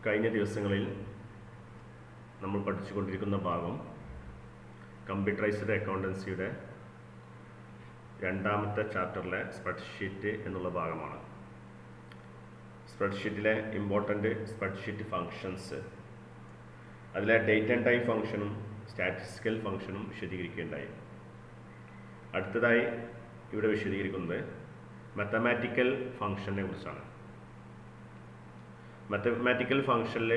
കഴിഞ്ഞ ദിവസങ്ങളിൽ നമ്മൾ പഠിച്ചുകൊണ്ടിരിക്കുന്ന ഭാഗം കമ്പ്യൂട്ടറൈസ്ഡ് അക്കൗണ്ടൻസിയുടെ രണ്ടാമത്തെ ചാപ്റ്ററിലെ സ്പ്രെഡ്ഷീറ്റ് എന്നുള്ള ഭാഗമാണ്. സ്പ്രെഡ്ഷീറ്റിലെ ഇമ്പോർട്ടൻ്റ് സ്പ്രെഡ്ഷീറ്റ് ഫങ്ഷൻസ്, അതിലെ ഡേറ്റ് ആൻഡ് ടൈം ഫംഗ്ഷനും സ്റ്റാറ്റിസ്റ്റിക്കൽ ഫംഗ്ഷനും വിശദീകരിക്കുകയുണ്ടായി. അടുത്തതായി ഇവിടെ വിശദീകരിക്കുന്നത് മാത്തമാറ്റിക്കൽ ഫംഗ്ഷനെ കുറിച്ചാണ്. മാത്തമാറ്റിക്കൽ ഫംഗ്ഷനിൽ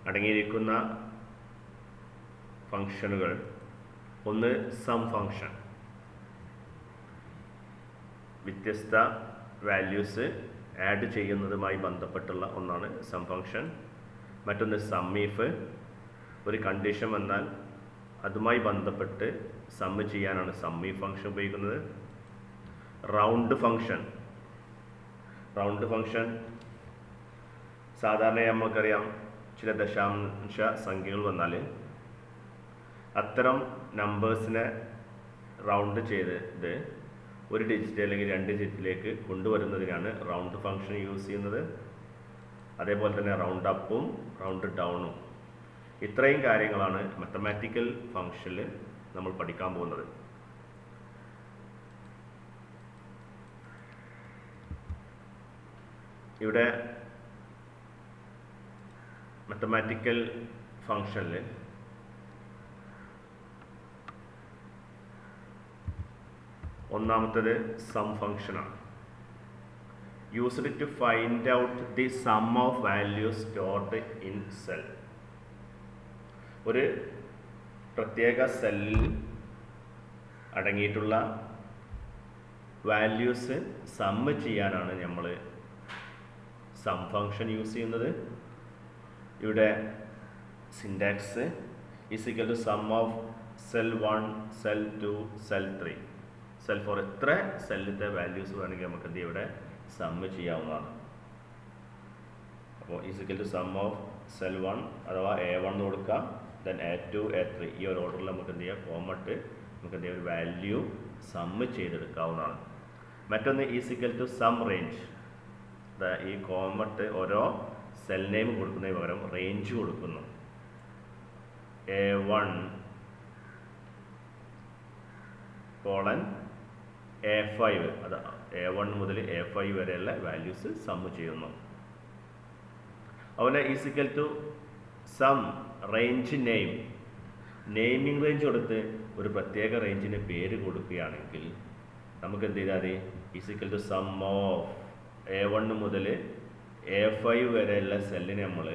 അടങ്ങിയിരിക്കുന്ന ഫംഗ്ഷനുകൾ, ഒന്ന് സം ഫംഗ്ഷൻ, വ്യത്യസ്ത വാല്യൂസ് ആഡ് ചെയ്യുന്നതുമായി ബന്ധപ്പെട്ടുള്ള ഒന്നാണ് സം ഫംഗ്ഷൻ. മറ്റൊന്ന് സം ഈഫ്, ഒരു കണ്ടീഷൻ വന്നാൽ അതുമായി ബന്ധപ്പെട്ട് സമ്മ് ചെയ്യാനാണ് സം ഈഫ് ഫംഗ്ഷൻ ഉപയോഗിക്കുന്നത്. റൗണ്ട് ഫംഗ്ഷൻ സാധാരണ നമുക്കറിയാം, ചില ദശാംശ സംഖ്യകൾ വന്നാൽ അത്തരം നമ്പേഴ്സിനെ റൗണ്ട് ചെയ്ത് ഒരു ഡിജിറ്റ് അല്ലെങ്കിൽ 2 ഡിജിറ്റിലേക്ക് കൊണ്ടുവരുന്നതിനാണ് റൗണ്ട് ഫംഗ്ഷൻ യൂസ് ചെയ്യുന്നത്. അതേപോലെ തന്നെ റൗണ്ട് അപ്പും റൗണ്ട് ഡൗണും, ഇത്രയും കാര്യങ്ങളാണ് മാത്തമാറ്റിക്കൽ ഫംഗ്ഷനിൽ നമ്മൾ പഠിക്കാൻ പോകുന്നത്. ഇവിടെ മാത്തമാറ്റിക്കൽ ഫംഗ്ഷനിൽ ഒന്നാമത്തേത് സം ഫംഗ്ഷനാണ്. Used to find out the sum of values stored in cell. ഒരു പ്രത്യേക സെല്ലിൽ അടങ്ങിയിട്ടുള്ള വാല്യൂസ് സമ്മ് ചെയ്യാനാണ് നമ്മൾ സം ഫംഗ്ഷൻ യൂസ് ചെയ്യുന്നത്. ഇവിടെ syntax is equal to sum of cell 1, cell 2, cell 3, cell 4, എത്ര സെല്ലിലത്തെ വാല്യൂസ് വേണമെങ്കിൽ നമുക്ക് എന്ത് ഇവിടെ സമ്മ് ചെയ്യാവുന്നതാണ്. അപ്പോൾ is equal to sum of cell 1 അഥവാ A1 എന്ന് കൊടുക്കാം, ദെൻ A2, A3, ഈ ഒരു ഓർഡറിൽ നമുക്ക് എന്ത് ചെയ്യാം, കോമട്ട് നമുക്ക് എന്ത് ചെയ്യാം, ഒരു വാല്യൂ സമ്മ് ചെയ്തെടുക്കാവുന്നതാണ്. മറ്റൊന്ന് is equal to sum range. ഈ കോമട്ട് ഓരോ സെൽ നെയിം കൊടുക്കുന്നതിന് പകരം റേഞ്ച് കൊടുക്കുന്നു. A1 കോളൻ A5, അത് A1 മുതൽ A5 വരെയുള്ള വാല്യൂസ് സമ്മ് ചെയ്യുന്നു. അതുപോലെ is equal to sum range name. Naming range കൊടുത്ത് ഒരു പ്രത്യേക റേഞ്ചിന് പേര് കൊടുക്കുകയാണെങ്കിൽ നമുക്ക് എന്ത് ചെയ്താൽ മതി, is equal to sum of A1 മുതൽ A5 വരെയുള്ള സെല്ലിന് നമ്മൾ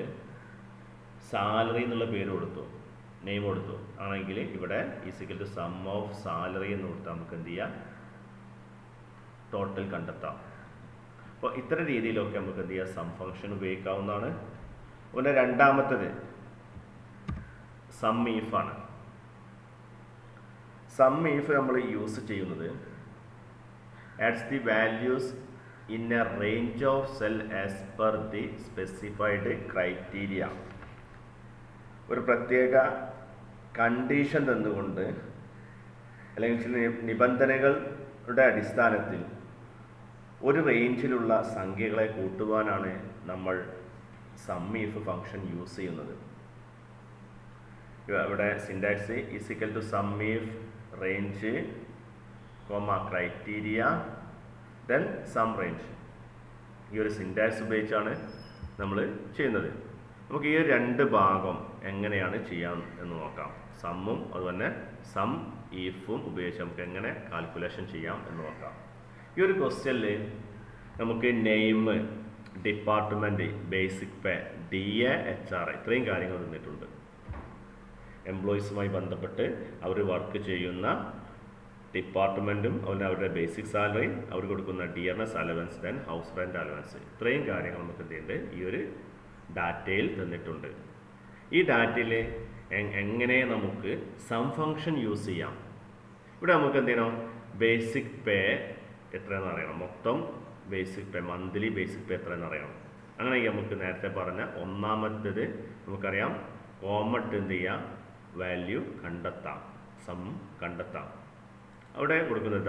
സാലറി എന്നുള്ള പേര് കൊടുത്തു, നെയിം കൊടുത്തു ആണെങ്കിൽ ഇവിടെ is equal to sum of salary എന്ന് കൊടുത്താൽ നമുക്ക് എന്ത് ചെയ്യാം, ടോട്ടൽ കണ്ടെത്താം. അപ്പോൾ ഇത്തരം രീതിയിലൊക്കെ നമുക്ക് എന്ത് ചെയ്യാം, സം ഫംഗ്ഷൻ ഉപയോഗിക്കാവുന്നതാണ്. അതുപോലെ രണ്ടാമത്തേത് സം ഈഫാണ്. സം ഈഫ് നമ്മൾ യൂസ് ചെയ്യുന്നത് adds the values in a range of cell as per the specified criteria. ഒരു പ്രത്യേക കണ്ടീഷൻ തന്നുകൊണ്ട് അല്ലെങ്കിൽ ചില നിബന്ധനകളുടെ അടിസ്ഥാനത്തിൽ ഒരു റേഞ്ചിലുള്ള സംഖ്യകളെ കൂട്ടുവാനാണ് നമ്മൾ സം ഈഫ് ഫംഗ്ഷൻ യൂസ് ചെയ്യുന്നത്. ഇവിടെ syntax is equal to sum if range criteria then sum range. ഈ ഒരു സിൻടാക്സ് ഉപയോഗിച്ചാണ് നമ്മൾ ചെയ്യുന്നത്. നമുക്ക് ഈ 2 ഭാഗം എങ്ങനെയാണ് ചെയ്യാൻ എന്ന് നോക്കാം. സമ്മും അതുപോലെ സം ഈഫും ഉപയോഗിച്ച് നമുക്ക് എങ്ങനെ കാൽക്കുലേഷൻ ചെയ്യാം എന്ന് നോക്കാം. ഈ ഒരു ക്വസ്റ്റ്യനിൽ നമുക്ക് name, department, basic pay, DA, HR ഇത്രയും കാര്യങ്ങൾ തന്നിട്ടുണ്ട്. എംപ്ലോയീസുമായി ബന്ധപ്പെട്ട് അവർ വർക്ക് ചെയ്യുന്ന ഡിപ്പാർട്ട്മെൻറ്റും അതുപോലെ അവരുടെ ബേസിക് സാലറി, അവർ കൊടുക്കുന്ന dearness allowance, then house rent allowance, ഇത്രയും കാര്യങ്ങൾ നമുക്ക് എന്ത് ചെയ്യുന്നുണ്ട്, ഈ ഒരു ഡാറ്റയിൽ തന്നിട്ടുണ്ട്. ഈ ഡാറ്റയിൽ എങ്ങനെ നമുക്ക് സം ഫംഗ്ഷൻ യൂസ് ചെയ്യാം. ഇവിടെ നമുക്ക് എന്ത് ചെയ്യണം, ബേസിക് പേ എത്രയെന്ന് അറിയണം, മൊത്തം basic pay, monthly basic pay എത്രയെന്ന് അറിയണം. അങ്ങനെയെങ്കിൽ നമുക്ക് നേരത്തെ പറഞ്ഞ ഒന്നാമത്തേത് നമുക്കറിയാം, കോമട്ട് എന്ത് ചെയ്യാം, വാല്യൂ കണ്ടെത്താം, സം കണ്ടെത്താം. അവിടെ കൊടുക്കുന്നത്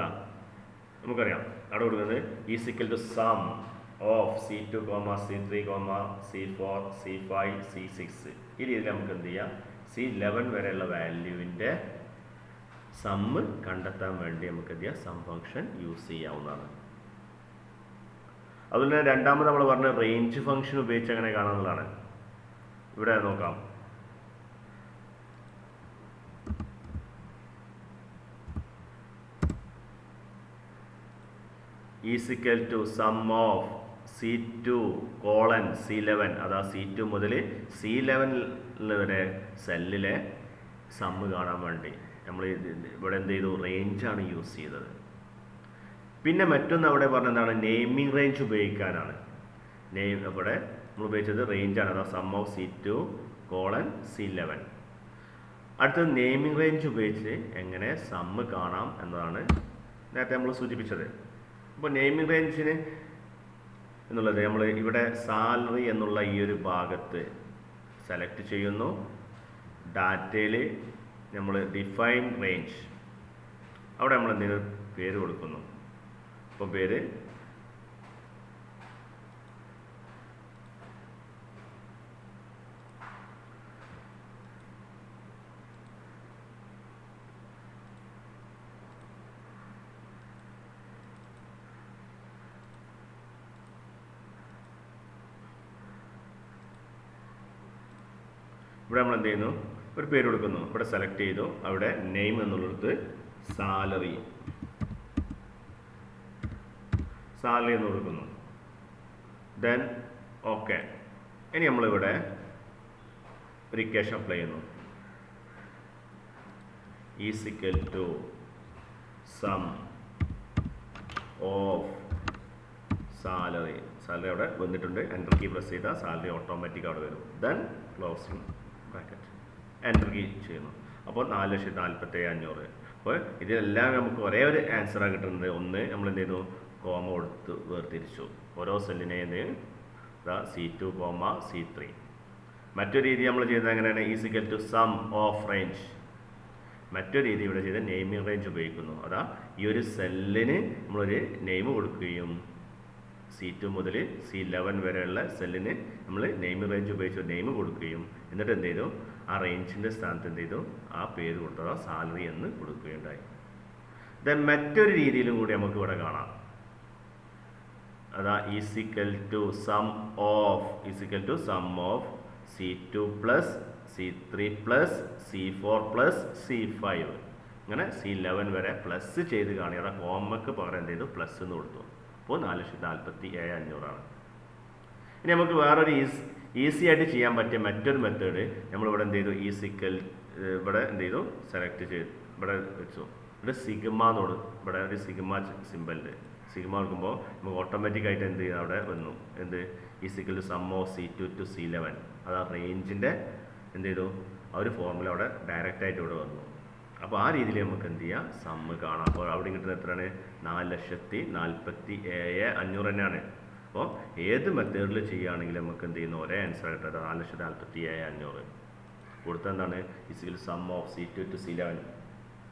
നമുക്കറിയാം, അവിടെ കൊടുക്കുന്നത് is equal to sum of C2, C3, C4, C5, C6 ഈ രീതിയിൽ നമുക്ക് എന്ത് ചെയ്യാം C11 വരെയുള്ള വാല്യൂവിൻ്റെ സമ്മ് കണ്ടെത്താൻ വേണ്ടി നമുക്ക് എന്ത് ചെയ്യാം സം ഫംഗ്ഷൻ യൂസ് ചെയ്യാവുന്നതാണ്. അതുപോലെ തന്നെ രണ്ടാമത് നമ്മൾ പറഞ്ഞ റേഞ്ച് ഫംഗ്ഷൻ ഉപയോഗിച്ച് അങ്ങനെ കാണാവുന്നതാണ്. ഇവിടെ നോക്കാം. Is equal to sum of C2 colon C11, അതാ C2 മുതൽ C11 വരെ സെല്ലിലെ സമ്മ് കാണാൻ വേണ്ടി നമ്മൾ ഇവിടെ എന്ത് ചെയ്തു റേഞ്ചാണ് യൂസ് ചെയ്തത്. പിന്നെ മറ്റൊന്ന് അവിടെ പറഞ്ഞതാണ് നെയിമിംഗ് റേഞ്ച് ഉപയോഗിക്കാനാണ്. ഇവിടെ നമ്മൾ ഉപയോഗിച്ചത് റേഞ്ചാണ്, അതാ some of C2 colon C11. അടുത്തത് നെയിമിംഗ് റേഞ്ച് ഉപയോഗിച്ച് എങ്ങനെ സമ്മ് കാണാം എന്നതാണ് നേരത്തെ നമ്മൾ സൂചിപ്പിച്ചത്. അപ്പോൾ നെയിമിംഗ് റേഞ്ചിന് എന്നുള്ളത് നമ്മൾ ഇവിടെ സാലറി എന്നുള്ള ഈ ഒരു ഭാഗത്ത് സെലക്ട് ചെയ്യുന്നു. ഡാറ്റയിൽ നമ്മൾ ഡിഫൈൻ റേഞ്ച് അവിടെ നമ്മൾ എന്തെങ്കിലും പേര് കൊടുക്കുന്നു. അപ്പോൾ പേര് ഇവിടെ നമ്മൾ എന്ത് ചെയ്യുന്നു ഒരു പേര് കൊടുക്കുന്നു. ഇവിടെ സെലക്ട് ചെയ്തു, അവിടെ നെയിം എന്നുള്ളത് സാലറി എന്ന് കൊടുക്കുന്നു. Then okay. ഇനി നമ്മളിവിടെ ഒരു ഇക്വേഷൻ അപ്ലൈ ചെയ്യുന്നു. Is equal to sum of salary അവിടെ വന്നിട്ടുണ്ട്. എൻ്റർ കീ പ്രസ് ചെയ്താൽ സാലറി ഓട്ടോമാറ്റിക് അവിടെ വരും. Then closing bracket enter key ചെയ്യുന്നു. അപ്പോൾ 4,47,500. അപ്പോൾ ഇതിലെല്ലാം നമുക്ക് ഒരേ ഒരു ആൻസറാണ് കിട്ടുന്നത്. ഒന്ന് നമ്മൾ എന്ത് ചെയ്യുന്നു കോമ കൊടുത്ത് വേർതിരിച്ചു ഓരോ സെല്ലിനെയും C2, C3. മറ്റൊരു രീതി നമ്മൾ ചെയ്യുന്നത് എങ്ങനെയാണ് is equal to sum of range. മറ്റൊരു രീതി ഇവിടെ ചെയ്ത് നെയിമിംഗ് റേഞ്ച് ഉപയോഗിക്കുന്നു. അതാ ഈ ഒരു സെല്ലിന് നമ്മളൊരു നെയിം കൊടുക്കുകയും C2 മുതൽ C11 വരെയുള്ള സെല്ലിന് നമ്മൾ നെയിമിംഗ് റേഞ്ച് ഉപയോഗിച്ച് നെയിം കൊടുക്കുകയും എന്നിട്ട് എന്ത് ചെയ്തു ആ റേഞ്ചിൻ്റെ സ്ഥാനത്ത് എന്ത് ചെയ്തു ആ പേര് കൊടുത്തതോ സാലറി എന്ന് കൊടുക്കുകയുണ്ടായി. ദെൻ മറ്റൊരു രീതിയിലും കൂടി നമുക്ക് ഇവിടെ കാണാം. അതാ is equal to sum of C2 plus C3 plus C4 plus C5 ഇങ്ങനെ C11 വരെ പ്ലസ് ചെയ്ത് കാണുക. അതാ കോമക്ക് പകരം എന്ത് ചെയ്തു പ്ലസ് എന്ന് കൊടുത്തു. അപ്പോൾ 4,47,500. ഇനി നമുക്ക് വേറൊരു ഈസി ആയിട്ട് ചെയ്യാൻ പറ്റിയ മറ്റൊരു മെത്തേഡ് നമ്മളിവിടെ എന്ത് ചെയ്തു ഈസിക്കൽ ഇവിടെ എന്ത് ചെയ്തു സെലക്ട് ചെയ്തു ഇവിടെ വെച്ചു. ഇവിടെ സിഗ്മ ഇവിടെ ഒരു സിഗ്മ സിമ്പലുണ്ട്. സിഗ്മ കൊടുക്കുമ്പോൾ നമുക്ക് ഓട്ടോമാറ്റിക്കായിട്ട് എന്ത് ചെയ്തു അവിടെ വന്നു എന്ത് is equal to sum of C2 to C11. അത് ആ റേഞ്ചിൻ്റെ എന്ത് ചെയ്തു ആ ഒരു ഫോർമുല അവിടെ ഡയറക്റ്റായിട്ട് ഇവിടെ വന്നു. അപ്പോൾ ആ രീതിയിൽ നമുക്ക് എന്ത് ചെയ്യാം സമ്മ് കാണാം. അപ്പോൾ അവിടെ കിട്ടുന്ന എത്രയാണ് 4,47,500 തന്നെയാണ്. അപ്പോൾ ഏത് മെത്തേഡിൽ ചെയ്യുകയാണെങ്കിലും നമുക്ക് എന്ത് ചെയ്യുന്നു ഒരേ ആൻസർ കിട്ടുന്നത് 4,47,500. കൊടുത്ത എന്താണ് is equal some of C2 to C11.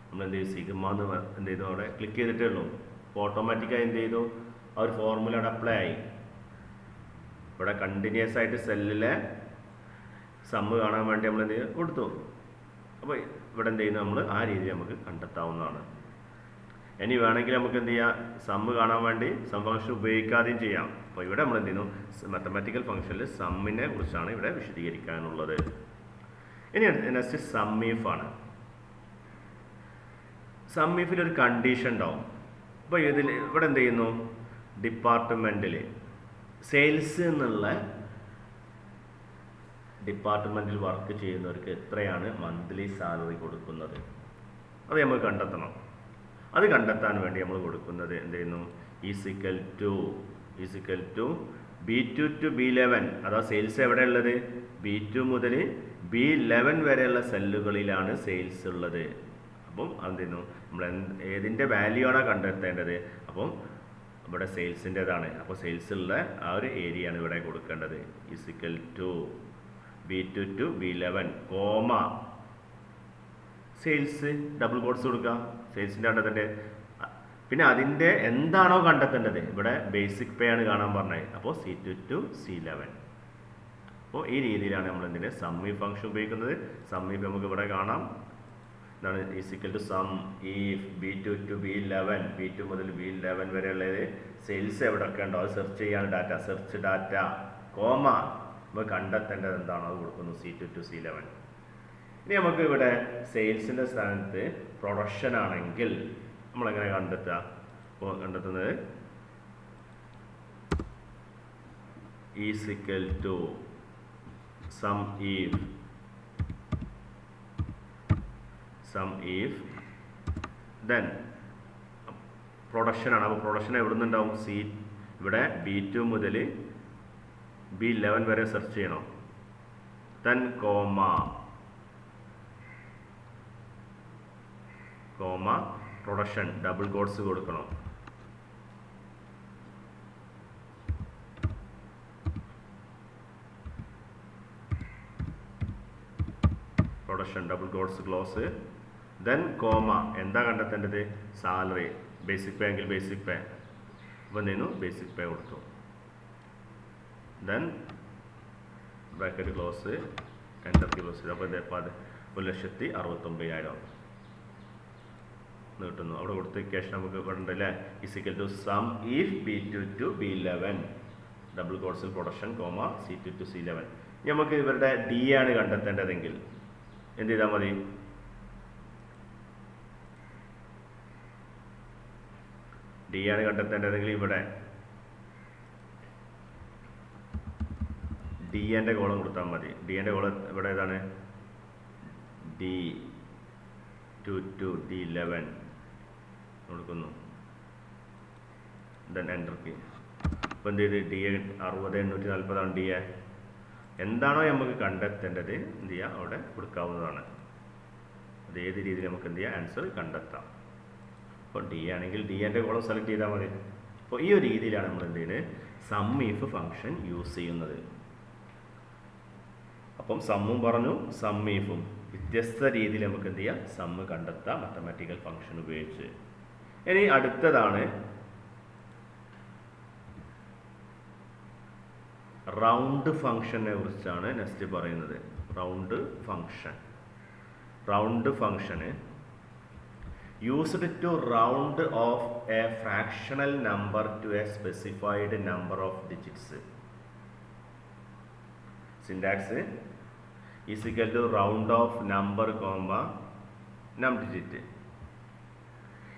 നമ്മൾ എന്ത് ചെയ്യും സിഗ്മ എന്ന് എന്ത് ചെയ്തു അവിടെ ക്ലിക്ക് ചെയ്തിട്ടേ ഉള്ളൂ. അപ്പോൾ ഓട്ടോമാറ്റിക്കായി എന്ത് ചെയ്തു ആ ഒരു ഫോർമുല അവിടെ അപ്ലൈ ആയി. ഇവിടെ കണ്ടിന്യൂസ് ആയിട്ട് സെല്ലിലെ സമ്മ് കാണാൻ വേണ്ടി നമ്മൾ എന്ത് ചെയ്തു കൊടുത്തു. അപ്പോൾ ഇവിടെ എന്ത് ചെയ്യുന്നു നമ്മൾ ആ രീതി നമുക്ക് കണ്ടെത്താവുന്നതാണ്. ഇനി വേണമെങ്കിൽ നമുക്ക് എന്ത് ചെയ്യാം സമ്മ് കാണാൻ വേണ്ടി സം ഫംഗ്ഷൻ ഉപയോഗിക്കാതെയും ചെയ്യാം. അപ്പോൾ ഇവിടെ നമ്മൾ എന്ത് ചെയ്യുന്നു മാത്തമാറ്റിക്കൽ ഫംഗ്ഷനിൽ സമ്മിനെ കുറിച്ചാണ് ഇവിടെ വിശദീകരിക്കാനുള്ളത്. ഇനി നെക്സ്റ്റ് സം ഈഫ് ആണ്. സം ഈഫിൽ ഒരു കണ്ടീഷൻ ഉണ്ടാവും. അപ്പോൾ ഇവിടെ എന്ത് ചെയ്യുന്നു ഡിപ്പാർട്ട്മെൻറ്റിൽ സെയിൽസ് എന്നുള്ള ഡിപ്പാർട്ട്മെൻറ്റിൽ വർക്ക് ചെയ്യുന്നവർക്ക് എത്രയാണ് മന്ത്ലി സാലറി കൊടുക്കുന്നത് അത് നമ്മൾ കണ്ടെത്തണം. അത് കണ്ടെത്താൻ വേണ്ടി നമ്മൾ കൊടുക്കുന്നത് എന്ത് ചെയ്യുന്നു is equal to B2 to B11. അതാ സെയിൽസ് എവിടെ ഉള്ളത് B2 മുതൽ B11 വരെയുള്ള സെല്ലുകളിലാണ് സെയിൽസ് ഉള്ളത്. അപ്പം എന്ത് ചെയ്യുന്നു നമ്മൾ ഏതിൻ്റെ വാല്യൂ ആണ് കണ്ടെത്തേണ്ടത്. അപ്പം ഇവിടെ സെയിൽസിൻ്റെതാണ്. അപ്പോൾ സെയിൽസ് ഉള്ള ആ ഒരു ഏരിയ ആണ് ഇവിടെ കൊടുക്കേണ്ടത്. Is equal to B2 to B11 comma sales double quotes കൊടുക്കുക. സെയിൽസിൻ്റെ അവിടെ തന്നെ പിന്നെ അതിൻ്റെ എന്താണോ കണ്ടെത്തേണ്ടത്, ഇവിടെ ബേസിക് പേ ആണ് കാണാൻ പറഞ്ഞത്, അപ്പോൾ C2 to C11. അപ്പോൾ ഈ രീതിയിലാണ് നമ്മൾ എന്തിൻ്റെ സം ഇഫ് ഫംഗ്ഷൻ ഉപയോഗിക്കുന്നത്. സം ഇഫ് നമുക്ക് ഇവിടെ കാണാം, എന്താണ് is equal to sum if B2 to B11, B2 മുതൽ B11 വരെയുള്ളത് സെയിൽസ് എവിടെയൊക്കെ ഉണ്ടോ അത് സെർച്ച് ചെയ്യാണ് ഡാറ്റ, സെർച്ച് ഡാറ്റ കോമ നമ്മൾ കണ്ടെത്തേണ്ടത് എന്താണോ അത് കൊടുക്കുന്നു C2 to C11. ഇനി നമുക്ക് ഇവിടെ സെയിൽസിൻ്റെ സ്ഥാനത്ത് പ്രൊഡക്ഷൻ ആണെങ്കിൽ നമ്മളെങ്ങനെ കണ്ടെത്തുക? അപ്പോൾ കണ്ടെത്തുന്നത് is equal to sum if then production ആണ്. അപ്പോൾ പ്രൊഡക്ഷൻ എവിടെ നിന്നുണ്ടാവും? ഇവിടെ B2 മുതൽ B11 വരെ സെർച്ച് ചെയ്യണം. Then comma production double quotes കൊടുക്കണം. Production double quotes close. Then comma എന്താ കണ്ടെത്തേണ്ടത്? സാലറി. ബേസിക് പേ എങ്കിൽ ബേസിക് പേ, അപ്പോൾ എന്തെയ്യുന്നു ബേസിക് പേ കൊടുത്തു. Then bracket close, enter close. അപ്പോൾ ഇത് 1,69,000 കിട്ടുന്നു. അവിടെ കൊടുത്ത ഇക്വേഷൻ നമുക്ക് ഇവിടെ ഉണ്ടല്ലേ, is equal to sum if B2 to B11 double കോട്ട്സിൽ production comma C2 to C11. നമുക്ക് ഇവരുടെ ഡി ആണ് കണ്ടെത്തേണ്ടതെങ്കിൽ എന്ത് ചെയ്താൽ മതി? ഡി ആണ് കണ്ടെത്തേണ്ടതെങ്കിൽ ഇവിടെ ഡി എൻ്റെ കോളം കൊടുത്താൽ മതി. ഡി എൻ്റെ കോളം ഇവിടെ ഏതാണ്? D2 to D11 കൊടുക്കുന്നു. Then enter key. അപ്പോൾ എന്ത് ചെയ്ത് ഡി എ 60,840 ഡി എ എന്താണോ നമുക്ക് കണ്ടെത്തേണ്ടത് എന്ത് ചെയ്യുക അവിടെ കൊടുക്കാവുന്നതാണ്. അത് ഏത് രീതിയിൽ നമുക്ക് എന്ത് ചെയ്യുക ആൻസർ കണ്ടെത്താം. അപ്പോൾ ഡി ആണെങ്കിൽ ഡി എൻ്റെ കോളം സെലക്ട് ചെയ്താൽ മതി. അപ്പോൾ ഈ ഒരു രീതിയിലാണ് നമ്മൾ എന്ത് ചെയ്യുന്നത് സം ഇഫ് ഫംഗ്ഷൻ യൂസ് ചെയ്യുന്നത്. അപ്പം സമ്മും പറഞ്ഞു സം ഇഫും വ്യത്യസ്ത രീതിയിൽ നമുക്ക് എന്ത് ചെയ്യാം സമ്മ് കണ്ടെത്താം മാത്തമാറ്റിക്കൽ ഫംഗ്ഷൻ ഉപയോഗിച്ച്. ഇനി അടുത്തതാണ് റൗണ്ട് ഫംഗ്ഷനെ കുറിച്ചാണ് നെക്സ്റ്റ് പറയുന്നത്. റൗണ്ട് ഫംഗ്ഷന് used to round of A fractional number two A specified number of digits. Syntax is equal to round off number comma നം ഡിജിറ്റ്.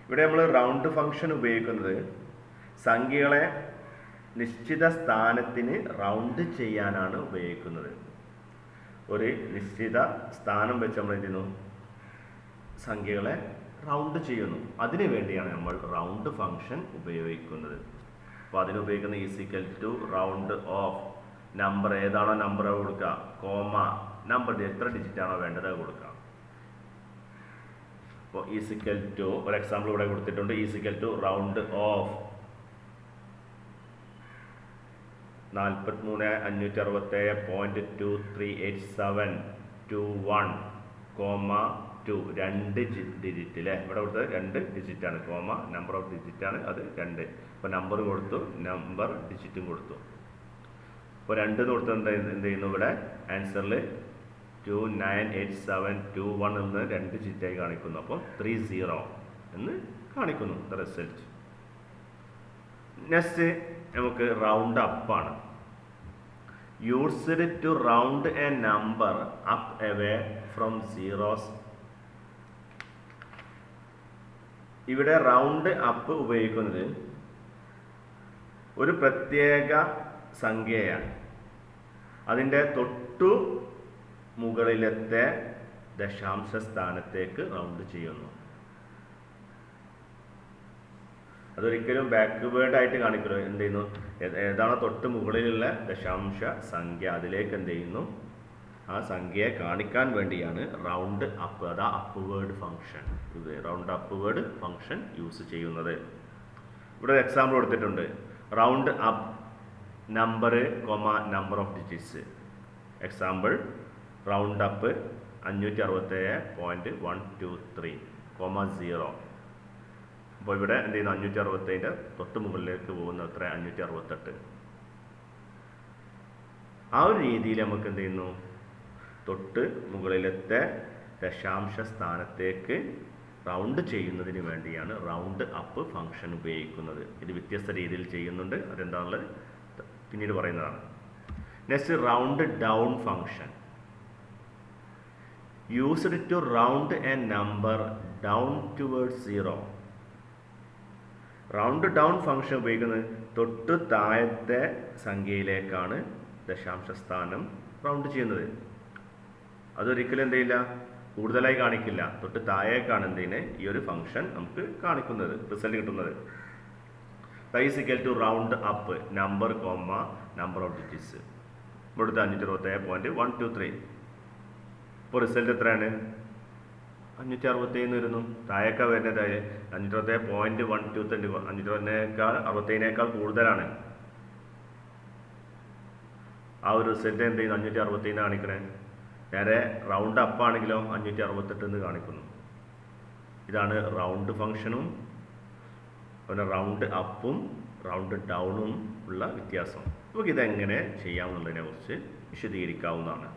ഇവിടെ നമ്മൾ റൗണ്ട് ഫംഗ്ഷൻ ഉപയോഗിക്കുന്നത് സംഖ്യകളെ നിശ്ചിത സ്ഥാനത്തിന് റൗണ്ട് ചെയ്യാനാണ് ഉപയോഗിക്കുന്നത്. ഒരു നിശ്ചിത സ്ഥാനം വെച്ച് നമ്മൾ എന്ത് ചെയ്യുന്നു സംഖ്യകളെ റൗണ്ട് ചെയ്യുന്നു. അതിനു വേണ്ടിയാണ് നമ്മൾ റൗണ്ട് ഫംഗ്ഷൻ ഉപയോഗിക്കുന്നത്. അപ്പോൾ അതിനുപയോഗിക്കുന്ന is equal to round off number ഏതാണോ നമ്പർ കൊടുക്കുക കോമ നമ്പർ എത്ര ഡിജിറ്റ് ആണോ വേണ്ടത് അത് കൊടുക്കാം. അപ്പോൾ ഈസിക്കൽ ടു ഒരു എക്സാമ്പിൾ ഇവിടെ കൊടുത്തിട്ടുണ്ട്. Is equal to round of 43,567.238721 comma 2 2 digit അല്ലേ. ഇവിടെ കൊടുത്തത് 2 ഡിജിറ്റാണ്. കോമ നമ്പർ ഓഫ് ഡിജിറ്റാണ് അത് 2. അപ്പോൾ നമ്പർ കൊടുത്തു, നമ്പർ ഡിജിറ്റും കൊടുത്തു. അപ്പോൾ 2 കൊടുത്തത് എന്ത് ചെയ്യുന്നു ഇവിടെ ആൻസറിൽ 298721 എന്ന് 2 ഡിജിറ്റായി കാണിക്കുന്നു. അപ്പോൾ 30 എന്ന് കാണിക്കുന്നു ദ റിസൾട്ട്. നെക്സ്റ്റ് നമുക്ക് റൗണ്ട് അപ്പ് ആണ്. Used to round A number up away from zeros. ഇവിടെ റൗണ്ട് അപ്പ് ഉപയോഗിക്കുന്നത് ഒരു പ്രത്യേക സംഖ്യയാണ്. അതിൻ്റെ തൊട്ടു മുകളിലത്തെ ദശാംശ സ്ഥാനത്തേക്ക് റൗണ്ട് ചെയ്യുന്നു. അതൊരിക്കലും ബാക്ക്വേർഡ് ആയിട്ട് കാണിക്കുന്നു. എന്ത് ചെയ്യുന്നു ഏതാണോ തൊട്ട് മുകളിലുള്ള ദശാംശ സംഖ്യ അതിലേക്ക് എന്ത് ചെയ്യുന്നു ആ സംഖ്യയെ കാണിക്കാൻ വേണ്ടിയാണ് റൗണ്ട് അപ്പ് അതാ upward function round upward function use ചെയ്യുന്നത്. ഇവിടെ എക്സാമ്പിൾ കൊടുത്തിട്ടുണ്ട്. Round up number comma number of digits. Example round up 567.123 comma 0. അപ്പോൾ ഇവിടെ എന്ത് ചെയ്യുന്നു 567 തൊട്ട് മുകളിലേക്ക് പോകുന്ന എത്ര 568. ആ ഒരു രീതിയിൽ നമുക്ക് എന്ത് ചെയ്യുന്നു തൊട്ട് മുകളിലത്തെ ദശാംശ സ്ഥാനത്തേക്ക് റൗണ്ട് ചെയ്യുന്നതിന് വേണ്ടിയാണ് റൗണ്ട് അപ്പ് ഫംഗ്ഷൻ ഉപയോഗിക്കുന്നത്. ഇത് വ്യത്യസ്ത രീതിയിൽ ചെയ്യുന്നുണ്ട്, അതെന്താണുള്ളത് പിന്നീട് പറയുന്നതാണ്. Next round down function used to round A number down towards 0. Round down function ഉപയോഗിക്കുന്നത് തൊട്ട് താഴത്തെ സംഖ്യയിലേക്കാണ് ദശാംശ സ്ഥാനം റൗണ്ട് ചെയ്യുന്നത്. അതൊരിക്കലും എന്ത് ചെയ്യില്ല, കൂടുതലായി കാണിക്കില്ല. തൊട്ട് താഴേക്കാണ് എന്തിനെ ഈ ഒരു ഫംഗ്ഷൻ നമുക്ക് കാണിക്കുന്നത്, റിസൾട്ട് കിട്ടുന്നത്. Equal to round up number comma number of digits. ഇവിടുത്തെ 567.123. ഇപ്പോൾ റിസൾട്ട് എത്രയാണ് 567 വരുന്നു. താഴേക്കാൾ വരുന്നത് 567.123. 567 കൂടുതലാണ്. ആ ഒരു റിസൾട്ട് എന്ത് ചെയ്യുന്നു 567 കാണിക്കണേ. നേരെ റൗണ്ട് അപ്പ് ആണെങ്കിലോ 568 എന്ന് കാണിക്കുന്നു. ഇതാണ് റൗണ്ട് ഫംഗ്ഷനും പിന്നെ റൗണ്ട് അപ്പും റൗണ്ട് ഡൗണും ഉള്ള വ്യത്യാസം. നമുക്ക് ഇതെങ്ങനെ ചെയ്യാമെന്നുള്ളതിനെ കുറിച്ച് വിശദീകരിക്കാവുന്നതാണ്.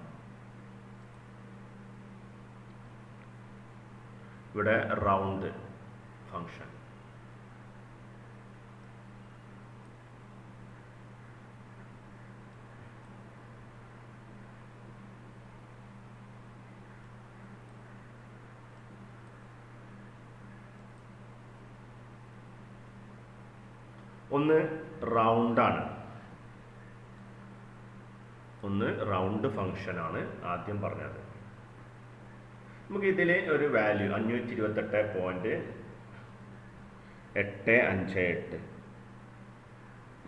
ഇവിടെ റൗണ്ട് ഫംഗ്ഷൻ ഒന്ന് റൗണ്ടാണ്, ഒന്ന് റൗണ്ട് ഫംഗ്ഷനാണ് ആദ്യം പറഞ്ഞത്. നമുക്ക് ഇതിൽ ഒരു വാല്യൂ 528.858.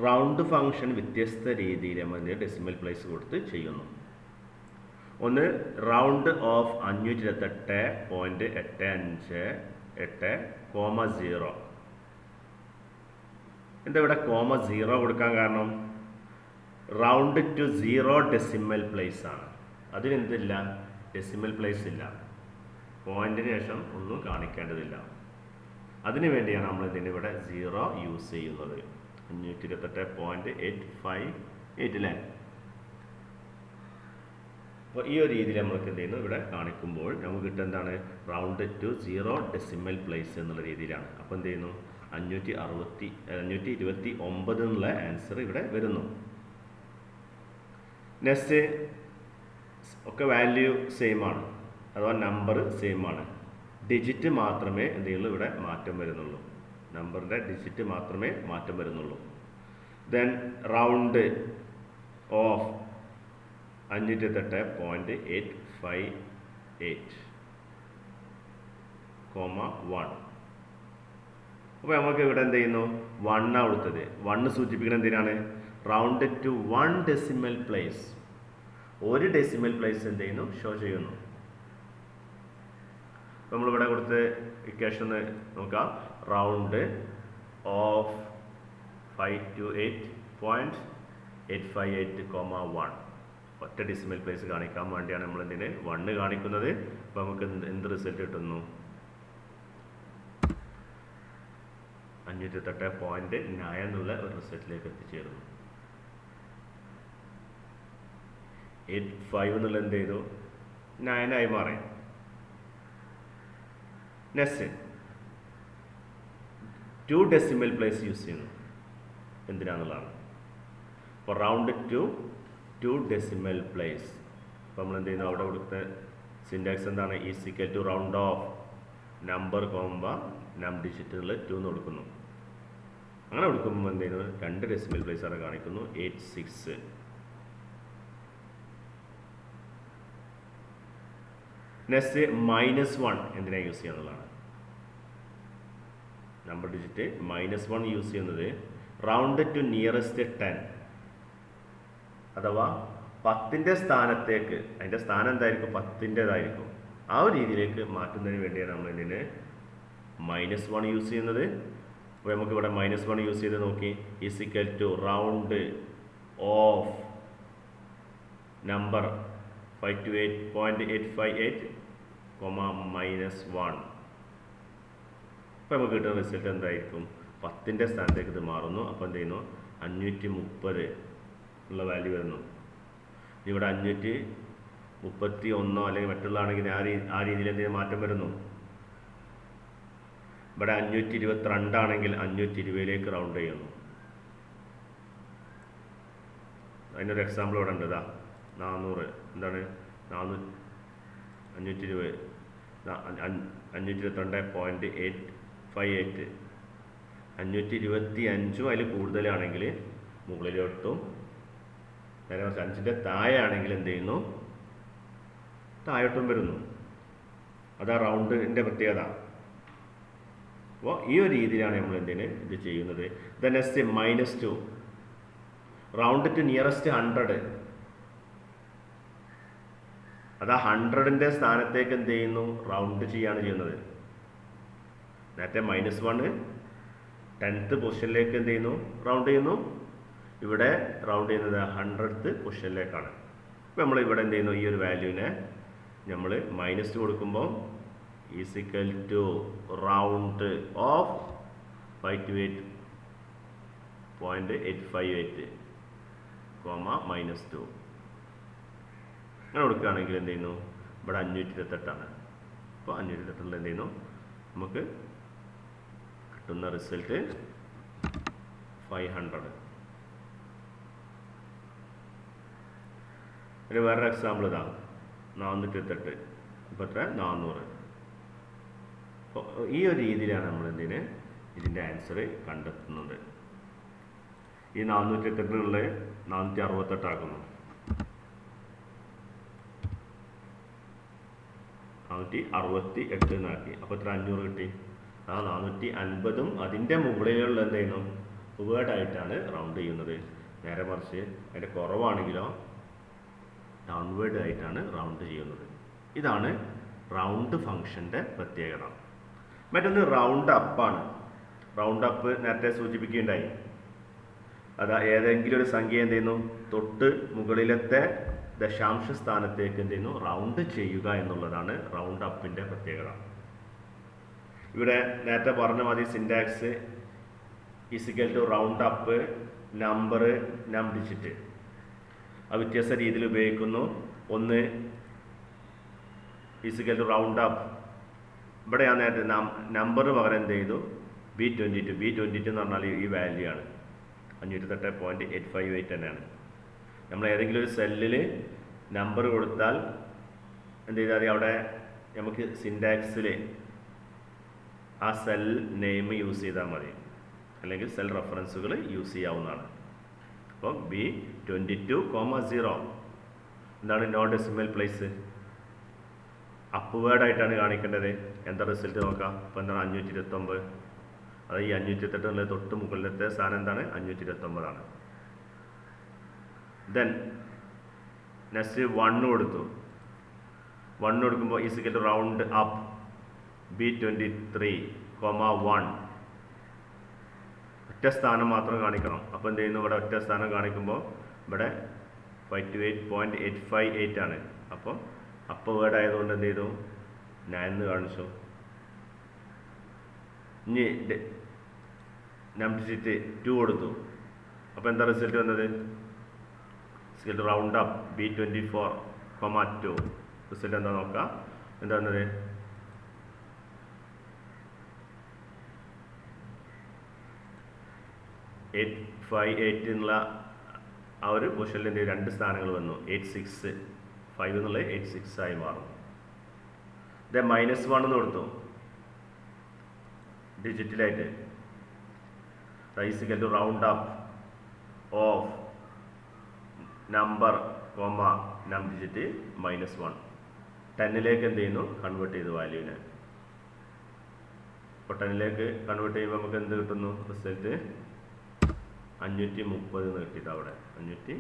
റൗണ്ട് ഫംഗ്ഷൻ വ്യത്യസ്ത രീതിയിൽ നമ്മൾ ഡെസിമൽ പ്ലേസ് കൊടുത്ത് ചെയ്യുന്നു. ഒന്ന് റൗണ്ട് ഓഫ് 528.858,0. എന്താ ഇവിടെ 0 കൊടുക്കാൻ കാരണം റൗണ്ട് ടു 0 ഡെസിമൽ പ്ലേസ് ആണ്. അതിനെന്തില്ല, ഡെസിമൽ പ്ലേസ് ഇല്ല, പോയിന്റിന് ശേഷം ഒന്നും കാണിക്കേണ്ടതില്ല. അതിനു വേണ്ടിയാണ് നമ്മൾ ഇതിനിവിടെ 0 യൂസ് ചെയ്യുന്നത്. 528.858 അല്ലേ. അപ്പോൾ ഈ ഒരു രീതിയിൽ നമ്മൾക്ക് എന്ത് ചെയ്യുന്നു ഇവിടെ കാണിക്കുമ്പോൾ നമുക്ക് കിട്ടുക എന്താണ് റൗണ്ട് ടു 0 ഡെസിമൽ പ്ലേസ് എന്നുള്ള രീതിയിലാണ്. അപ്പോൾ എന്ത് ചെയ്യുന്നു 529 എന്നുള്ള ആൻസർ ഇവിടെ വരുന്നു. നെക്സ്റ്റ് ഒക്കെ വാല്യൂ സെയിം ആണ്, അഥവാ നമ്പർ സെയിം ആണ്. ഡിജിറ്റ് മാത്രമേ എന്ത് ചെയ്യുള്ളൂ ഇവിടെ മാറ്റം വരുന്നുള്ളൂ, നമ്പറിൻ്റെ ഡിജിറ്റ് മാത്രമേ മാറ്റം വരുന്നുള്ളൂ. Then round of 528.858,1. അപ്പോൾ നമുക്ക് ഇവിടെ എന്ത് ചെയ്യുന്നു 1 കൊടുത്തത്. 1 സൂചിപ്പിക്കുന്നത് എന്തിനാണ്, റൗണ്ട് ടു 1 ഡെസിമൽ പ്ലേസ്. ഒരു ഡെസിമൽ പ്ലേസ് എന്ത് ചെയ്യുന്നു ഷോ ചെയ്യുന്നു. നമ്മളിവിടെ കൊടുത്ത ഇക്വേഷൻ നോക്കാം. Round of 528.858,1. ഒറ്റ ഡെസിമൽ പ്ലേസ് കാണിക്കാൻ വേണ്ടിയാണ് നമ്മൾ എന്തിന് 1 കാണിക്കുന്നത്. അപ്പോൾ നമുക്ക് എന്ത് റിസൾട്ട് കിട്ടുന്നു 528.9 എന്നുള്ള ഒരു റിസൾട്ടിലേക്ക് എത്തിച്ചേരുന്നു. 85 എന്നുള്ള എന്ത് ചെയ്തു 9 ആയി മാറി. നെക്സ്റ്റ് 2 ഡെസിമൽ പ്ലേസ് യൂസ് ചെയ്യുന്നു. എന്തിനാന്നുള്ളതാണ്. അപ്പോൾ റൗണ്ട് ടു 2 ഡെസിമൽ പ്ലേസ്. അപ്പോൾ നമ്മൾ എന്ത് ചെയ്യുന്നു അവിടെ കൊടുത്ത സിൻടാക്സ് എന്താണ്, equal to round off number comma num ഡിജിറ്റുകൾ 2 എന്ന് കൊടുക്കുന്നു. അങ്ങനെ കൊടുക്കുമ്പോൾ എന്ത് ചെയ്യുന്നു 2 ഡെസിമൽ പ്ലേസ് ആണ് കാണിക്കുന്നു 86. നെക്സ്റ്റ് -1 എന്തിനാണ് യൂസ് ചെയ്യുന്നതാണ്. നമ്പർ ഡിജിറ്റ് -1 യൂസ് ചെയ്യുന്നത് റൗണ്ട് ടു നിയറസ്റ്റ് 10, അഥവാ 10ൻ്റെ സ്ഥാനത്തേക്ക്, അതിൻ്റെ സ്ഥാനം എന്തായിരിക്കും 10ൻ്റെതായിരിക്കും, ആ ഒരു രീതിയിലേക്ക് മാറ്റുന്നതിന് വേണ്ടിയാണ് നമ്മൾ ഇതിന് -1 യൂസ് ചെയ്യുന്നത്. അപ്പോൾ നമുക്ക് ഇവിടെ -1 യൂസ് ചെയ്ത് നോക്കി. Equal to round off number 528.858, -1. അപ്പോൾ നമുക്ക് കിട്ടുന്ന റിസൾട്ട് എന്തായിരിക്കും? 10ൻ്റെ സ്ഥാനത്തേക്ക് ഇത് മാറുന്നു. അപ്പോൾ എന്ത് ചെയ്യുന്നു? 530 ഉള്ള വാല്യൂ വരുന്നു. ഇവിടെ 531 അല്ലെങ്കിൽ മറ്റുള്ളതാണെങ്കിൽ ആ രീതിയിൽ എന്തെങ്കിലും മാറ്റം വരുന്നു. ഇവിടെ 522 ആണെങ്കിൽ 520ലേക്ക് റൗണ്ട് ചെയ്യുന്നു. അതിനൊരു എക്സാമ്പിൾ ഇവിടെ ഉണ്ട്. 400 എന്താണ് 520 522.858 525 അതിൽ കൂടുതലാണെങ്കിൽ മുകളിലോട്ടും, നേരെ മറിച്ച് 5ൻ്റെ താഴെ ആണെങ്കിൽ എന്ത് ചെയ്യുന്നു? താഴോട്ടും വരുന്നു. അതാ റൗണ്ടിൻ്റെ പ്രത്യേകത. അപ്പോൾ ഈ ഒരു രീതിയിലാണ് നമ്മൾ ഇത് ചെയ്യുന്നത്. Then next -2 round two nearest 100. അതാ 100ൻ്റെ സ്ഥാനത്തേക്ക് എന്ത് ചെയ്യുന്നു? റൗണ്ട് ചെയ്യാണ് ചെയ്യുന്നത്. നേരത്തെ -1 10th പൊസിഷനിലേക്ക് എന്ത് ചെയ്യുന്നു? റൗണ്ട് ചെയ്യുന്നു. ഇവിടെ റൗണ്ട് ചെയ്യുന്നത് 100th പൊസിഷനിലേക്കാണ്. അപ്പോൾ നമ്മൾ ഇവിടെ എന്ത് ചെയ്യുന്നു? ഈ ഒരു വാല്യൂവിനെ നമ്മൾ -2 കൊടുക്കുമ്പോൾ ഈസിക്കൽ ടു റൗണ്ട് ഓഫ് 528.858, -2 അങ്ങനെ കൊടുക്കുകയാണെങ്കിൽ എന്ത് ചെയ്യുന്നു? ഇവിടെ 528 അപ്പോൾ 528 എന്ത് ചെയ്യുന്നു? നമുക്ക് കിട്ടുന്ന റിസൾട്ട് 500. ഇനി വേറൊരു എക്സാമ്പിൾ 428. ഇപ്പോൾ എത്ര? 400. അപ്പോൾ ഈ ഒരു രീതിയിലാണ് നമ്മൾ ഇതിൻ്റെ ആൻസർ കണ്ടെത്തുന്നത്. ഈ 428 468 ആക്കുന്നു. 468 എന്നാക്കി. അപ്പോൾ എത്ര? 500 കിട്ടി. 450ഉം അതിൻ്റെ മുകളിലുള്ള എന്ത് ചെയ്യുന്നു? വേർഡായിട്ടാണ് റൗണ്ട് ചെയ്യുന്നത്. നേരെ മറിച്ച് അതിൻ്റെ കുറവാണെങ്കിലോ ഡൗൺവേർഡ് ആയിട്ടാണ് റൗണ്ട് ചെയ്യുന്നത്. ഇതാണ് റൗണ്ട് ഫംഗ്ഷൻ്റെ പ്രത്യേകത. മറ്റൊന്ന് റൗണ്ട് അപ്പാണ്. റൗണ്ട് അപ്പ് നേരത്തെ സൂചിപ്പിക്കുകയുണ്ടായി. അതാ ഏതെങ്കിലും ഒരു സംഖ്യ എന്ത് ചെയ്യുന്നു? തൊട്ട് മുകളിലത്തെ ദശാംശ സ്ഥാനത്തേക്ക് എന്ത് ചെയ്യുന്നു? റൗണ്ട് ചെയ്യുക എന്നുള്ളതാണ് റൗണ്ട് അപ്പിൻ്റെ പ്രത്യേകത. ഇവിടെ നേരത്തെ പറഞ്ഞ മതി syntax is equal to round up number num digit. അത് വ്യത്യസ്ത രീതിയിൽ ഉപയോഗിക്കുന്നു. ഒന്ന് ഈസിക്കൽ ടു റൗണ്ട് അപ്പ്. ഇവിടെ ഞാൻ നേരത്തെ നമ്പർ പകരം എന്ത് ചെയ്തു? B22. B22 എന്ന് പറഞ്ഞാൽ ഈ വാല്യൂ ആണ്. 528.858 തന്നെയാണ്. നമ്മൾ ഏതെങ്കിലും ഒരു സെല്ലിൽ നമ്പർ കൊടുത്താൽ എന്ത് ചെയ്താൽ അവിടെ നമുക്ക് സിൻടാക്സിൽ ആ സെൽ നെയിം യൂസ് ചെയ്താൽ മതി, അല്ലെങ്കിൽ സെൽ റെഫറൻസുകൾ യൂസ് ചെയ്യാവുന്നതാണ്. അപ്പം B22,0 എന്താണ്? No decimal place. അപ്പ് വേർഡായിട്ടാണ് കാണിക്കേണ്ടത്. എന്താ റിസൾട്ട് നോക്കാം. അപ്പോൾ എന്താണ്? 529. അത് ഈ 528 ഉള്ളത് തൊട്ട് മുകളിലത്തെ സ്ഥാനം എന്താണ്? 529. ദെൻ നെക്സ്റ്റ് 1 കൊടുത്തു. 1 കൊടുക്കുമ്പോൾ is equal to round up B23,1. ഒറ്റ സ്ഥാനം മാത്രം കാണിക്കണം. അപ്പോൾ എന്ത് ചെയ്യുന്നു? ഇവിടെ ഒറ്റ സ്ഥാനം കാണിക്കുമ്പോൾ ഇവിടെ 528.858 ആണ്. അപ്പോൾ അപ്പ് വേർഡ് ആയതുകൊണ്ട് എന്ത് ചെയ്തു? 9 കാണിച്ചു. ഇനി നമ്പർ ഡിജിറ്റ് 2 കൊടുത്തു. അപ്പോൾ എന്താ റിസൾട്ട് വന്നത്? Round up B24,2. റിസൾട്ട് എന്താ നോക്കാം. എന്താ വന്നത്? 858 എന്നുള്ള ആ ഒരു പൊസിഷനിൽ 2 സ്ഥാനങ്ങൾ വന്നു. 865 എന്നുള്ളത് 86 ആയി മാറും. ഇത് -1 എന്ന് കൊടുത്തു ഡിജിറ്റലായിട്ട്. Is equal to round up off number num digit -1. 10ലേക്ക് എന്ത് ചെയ്യുന്നു? കൺവേർട്ട് ചെയ്തു വാല്യൂവിനെ. അപ്പോൾ 10ലേക്ക് കൺവേർട്ട് ചെയ്യുമ്പോൾ നമുക്ക് എന്ത് കിട്ടുന്നു? റിസൾട്ട് 530 എന്ന് കിട്ടിയിട്ട് അവിടെ 530.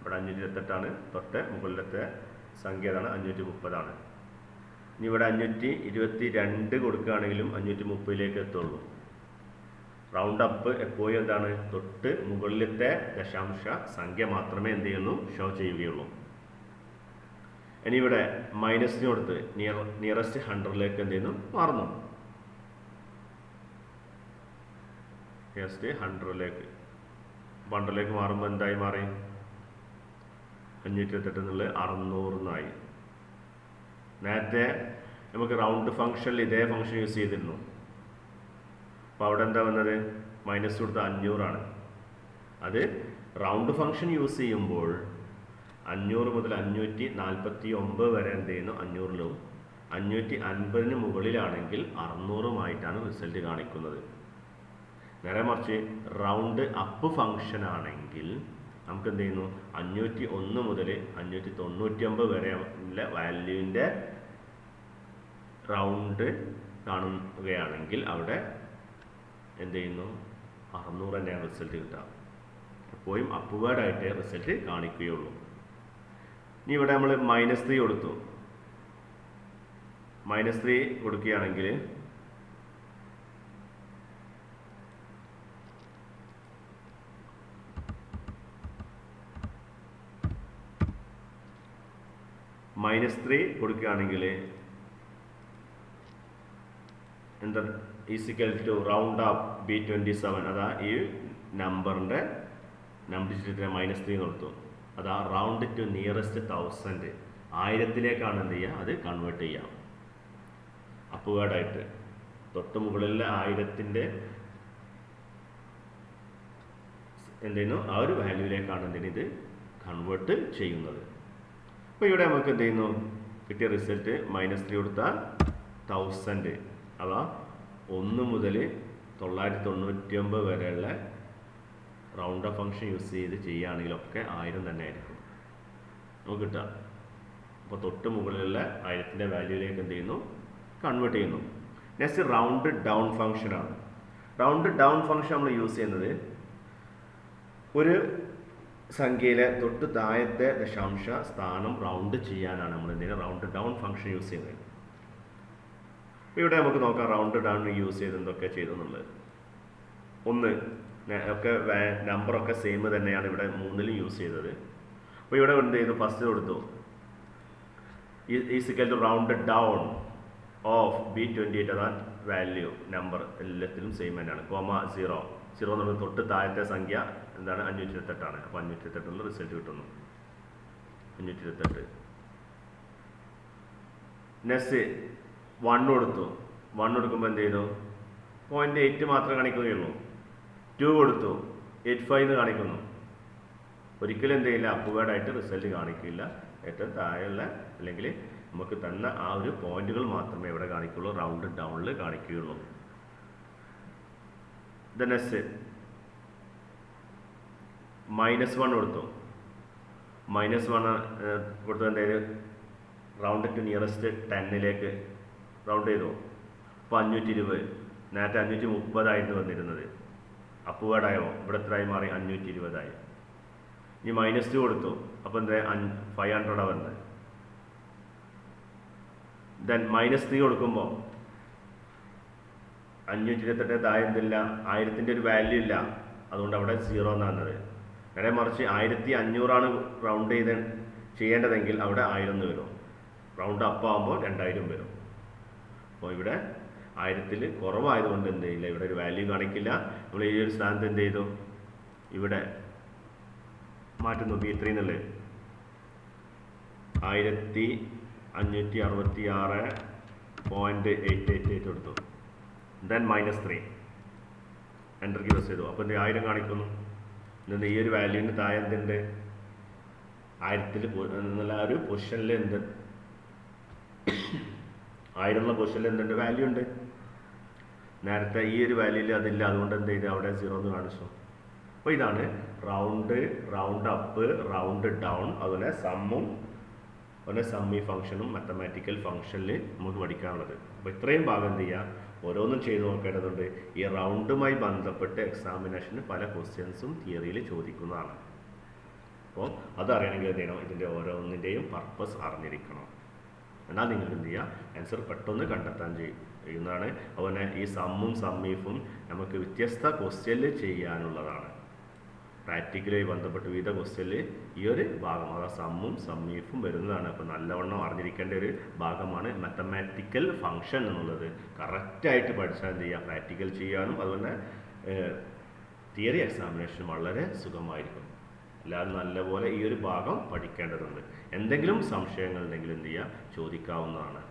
ഇവിടെ 528 തൊട്ട് മുകളിലത്തെ സംഖ്യ അതാണ്. 530. ഇനി ഇവിടെ 522 കൊടുക്കുകയാണെങ്കിലും 530ലേക്ക് എത്തുള്ളൂ. റൗണ്ട് അപ്പ് എപ്പോഴും എന്താണ്? തൊട്ട് മുകളിലത്തെ ദശാംശ സംഖ്യ മാത്രമേ എന്ത് ചെയ്യുന്നു? ഷോ ചെയ്യുകയുള്ളൂ. ഇനി ഇവിടെ മൈനസിന് കൊടുത്ത് നിയറസ്റ്റ് 100ലേക്ക് എന്ത് ചെയ്യുന്നു മാറുന്നു. നിയറസ്റ്റ് 100ലേക്ക് മാറുമ്പോൾ എന്തായി മാറി? 528 എന്നുള്ളത് 600 എന്നായി. നേരത്തെ നമുക്ക് റൗണ്ട് ഫംഗ്ഷനിൽ ഇതേ ഫംഗ്ഷൻ യൂസ് ചെയ്തിരുന്നു. അപ്പോൾ അവിടെ എന്താ വന്നത്? മൈനസ് കൊടുത്ത 500 ആണ്. അത് റൗണ്ട് ഫംഗ്ഷൻ യൂസ് ചെയ്യുമ്പോൾ 500 മുതൽ 549 വരെ എന്ത് ചെയ്യുന്നു 500ലും 550 മുകളിലാണെങ്കിൽ 600-മായിട്ടാണ് റിസൾട്ട് കാണിക്കുന്നത്. നേരെ മറിച്ച് റൗണ്ട് അപ്പ് ഫംഗ്ഷൻ ആണെങ്കിൽ നമുക്ക് എന്ത് ചെയ്യുന്നു 501 മുതൽ 599 വരെ ഉള്ള വാല്യൂവിൻ്റെ റൗണ്ട് കാണുകയാണെങ്കിൽ അവിടെ എന്ത് ചെയ്യുന്നു 600 തന്നെയാണ് റിസൾട്ട് കിട്ടുക. എപ്പോഴും അപ്വേർഡായിട്ടേ റിസൾട്ട് കാണിക്കുകയുള്ളൂ. ഇനി ഇവിടെ നമ്മൾ -3 കൊടുത്തു. -3 കൊടുക്കുകയാണെങ്കിൽ -3 കൊടുക്കുകയാണെങ്കിൽ എന്താ is equal to round up B27. അതാ ഈ നമ്പറിൻ്റെ നമ്പർ ഡിജിറ്റിനെ -3 കൊടുത്തു. അതാ റൗണ്ട് ടു നിയറസ്റ്റ് 1000 1000ലേക്കാണ് എന്ത് ചെയ്യുക അത് കൺവേർട്ട് ചെയ്യാം. അപ്വേർഡായിട്ട് തൊട്ട് മുകളിലെ 1000ൻ്റെ എന്ത് ചെയ്യുന്നു ആ ഒരു വാല്യൂവിലേക്കാണ് എന്തിന് ഇത് കൺവേർട്ട് ചെയ്യുന്നത്. അപ്പോൾ ഇവിടെ നമുക്ക് എന്ത് ചെയ്യുന്നു കിട്ടിയ റിസൾട്ട് -3 കൊടുത്താൽ 1000 അതാ 1 മുതൽ 999 വരെയുള്ള റൗണ്ട് ഓഫ് ഫംഗ്ഷൻ യൂസ് ചെയ്ത് ചെയ്യുകയാണെങ്കിലൊക്കെ 1000 തന്നെ ആയിരിക്കും നമുക്ക് കിട്ടുക. അപ്പോൾ തൊട്ട് മുകളിലുള്ള 1000ൻ്റെ വാല്യൂയിലേക്ക് എന്ത് ചെയ്യുന്നു കൺവേർട്ട് ചെയ്യുന്നു. നെക്സ്റ്റ് റൗണ്ട് ഡൗൺ ഫംഗ്ഷനാണ്. റൗണ്ട് ഡൗൺ ഫംഗ്ഷൻ നമ്മൾ യൂസ് ചെയ്യുന്നത് ഒരു സംഖ്യയിലെ തൊട്ട് താഴത്തെ ദശാംശ സ്ഥാനം റൗണ്ട് ചെയ്യാനാണ് നമ്മൾ എന്തിനാ റൗണ്ട് ഡൗൺ ഫംഗ്ഷൻ യൂസ് ചെയ്യുന്നത്. ഇവിടെ നമുക്ക് നോക്കാം റൗണ്ട് ഡൗൺ യൂസ് ചെയ്ത് എന്തൊക്കെ ചെയ്തെന്നുള്ളത്. ഒന്ന് ഒക്കെ നമ്പറൊക്കെ സെയിം തന്നെയാണ് ഇവിടെ 3ലും യൂസ് ചെയ്തത്. അപ്പോൾ ഇവിടെ എന്ത് ചെയ്തു ഫസ്റ്റ് കൊടുത്തു is equal to round down of B28 അതാ വാല്യൂ നമ്പർ എല്ലാത്തിലും സെയിം തന്നെയാണ്. -0 0 എന്നുള്ളത് തൊട്ട് താഴത്തെ സംഖ്യ എന്താണ് 528 ആണ്. അപ്പോൾ 528 റിസൾട്ട് കിട്ടുന്നു 528. നെക്സ്റ്റ് 1 കൊടുത്തു. 1 കൊടുക്കുമ്പോൾ എന്ത് ചെയ്തു 0.8 മാത്രമേ കാണിക്കുകയുള്ളൂ. 2 കൊടുത്തു 85 എന്ന് കാണിക്കുന്നു. ഒരിക്കലും എന്ത് ചെയ്യില്ല അപ്വേർഡായിട്ട് റിസൾട്ട് കാണിക്കില്ല. ഏറ്റവും താഴെയുള്ള അല്ലെങ്കിൽ നമുക്ക് തന്ന ആ ഒരു പോയിന്റുകൾ മാത്രമേ ഇവിടെ കാണിക്കുള്ളൂ, റൗണ്ട് ഡൗണിൽ കാണിക്കുകയുള്ളൂ. നെക്സ്റ്റ് -1 കൊടുത്തു. -1 കൊടുത്തു എന്തായാലും റൗണ്ട് ടു നിയറസ്റ്റ് 10ലേക്ക് റൗണ്ട് ചെയ്തു. അപ്പോൾ 520 നേരത്തെ 530 വന്നിരുന്നത്. അപ്വേർഡായോ ഇവിടെ എത്രയായി മാറി 520. ഇനി -2 കൊടുത്തു. അപ്പോൾ എന്താ 500 വന്നത്. ദെൻ -3 കൊടുക്കുമ്പോൾ 528 താഴെ എന്തില്ല 1000ൻ്റെ ഒരു വാല്യൂ ഇല്ല. അതുകൊണ്ട് അവിടെ 0 എന്നാണ്. നേരെ മറിച്ച് 1500 റൗണ്ട് ചെയ്യേണ്ടതെങ്കിൽ അവിടെ 1000 വരും. റൗണ്ട് അപ്പ് ആകുമ്പോൾ 2000 വരും. അപ്പോൾ ഇവിടെ 1000ൽ കുറവായതുകൊണ്ട് എന്ത് ചെയ്യില്ല ഇവിടെ ഒരു വാല്യൂ കാണിക്കില്ല. നമ്മൾ ഈ ഒരു സ്ഥാനത്ത് എന്ത് ചെയ്തു ഇവിടെ മാറ്റുന്നു B3 എന്നുള്ളത് 1566.888 കൊടുത്തു. ദെൻ -3 എൻ്റർ കീ പ്രസ് ചെയ്തു. അപ്പോൾ എന്ത് 1000 കാണിക്കുന്നു. എന്നാൽ ഈ ഒരു വാല്യൂവിന് താഴെ എന്തുണ്ട് 1000ൽ എന്നുള്ള ഒരു പൊസിഷനിൽ എന്ത് 1000 പൊസിഷനിൽ എന്തുണ്ട് വാല്യൂ ഉണ്ട്. നേരത്തെ ഈ ഒരു വാല്യൂയിൽ അതില്ല. അതുകൊണ്ട് എന്ത് ചെയ്ത് അവിടെ 0 എന്ന് കാണിച്ചു. അപ്പോൾ ഇതാണ് റൗണ്ട് അപ്പ്, റൗണ്ട് ഡൗൺ, അതുപോലെ സമ്മും അതുപോലെ സമ്മി ഫംഗ്ഷനും മാത്തമാറ്റിക്കൽ ഫംഗ്ഷനിൽ നമുക്ക് പഠിക്കാനുള്ളത്. അപ്പോൾ ഇത്രയും ഭാഗം എന്ത് ചെയ്യുക ഓരോന്നും ചെയ്ത് നോക്കേണ്ടതുണ്ട്. ഈ റൗണ്ടുമായി ബന്ധപ്പെട്ട് എക്സാമിനേഷന് പല ക്വസ്റ്റ്യൻസും തിയറിയിൽ ചോദിക്കുന്നതാണ്. അപ്പോൾ അതറിയണമെങ്കിൽ എന്ത് ചെയ്യണം ഇതിൻ്റെ ഓരോന്നിൻ്റെയും പർപ്പസ് അറിഞ്ഞിരിക്കണം. എന്നാൽ നിങ്ങൾക്ക് എന്ത് ചെയ്യുക ആൻസർ പെട്ടെന്ന് കണ്ടെത്താൻ ചെയ്യുന്നതാണ്. അതുപോലെ ഈ സമ്മും സമ്മീഫും നമുക്ക് വ്യത്യസ്ത ക്വസ്റ്റ്യനിൽ ചെയ്യാനുള്ളതാണ്. പ്രാക്ടിക്കലുമായി ബന്ധപ്പെട്ട് വിവിധ ക്വസ്റ്റ്യനിൽ ഈ ഒരു ഭാഗം അതായത് സമ്മും സമ്മീഫും വരുന്നതാണ്. അപ്പോൾ നല്ലവണ്ണം അറിഞ്ഞിരിക്കേണ്ട ഒരു ഭാഗമാണ് മാത്തമാറ്റിക്കൽ ഫങ്ഷൻ എന്നുള്ളത്. കറക്റ്റായിട്ട് പഠിച്ചാൽ എന്ത് ചെയ്യുക, പ്രാക്ടിക്കൽ ചെയ്യാനും അതുപോലെ തിയറി എക്സാമിനേഷൻ വളരെ സുഖമായിരിക്കും. എല്ലാവരും നല്ലപോലെ ഈ ഒരു ഭാഗം പഠിക്കേണ്ടതുണ്ട്. എന്തെങ്കിലും സംശയങ്ങൾ ഉണ്ടെങ്കിൽ എന്ത് ചെയ്യുക, ചോദിക്കാവുന്നതാണ്.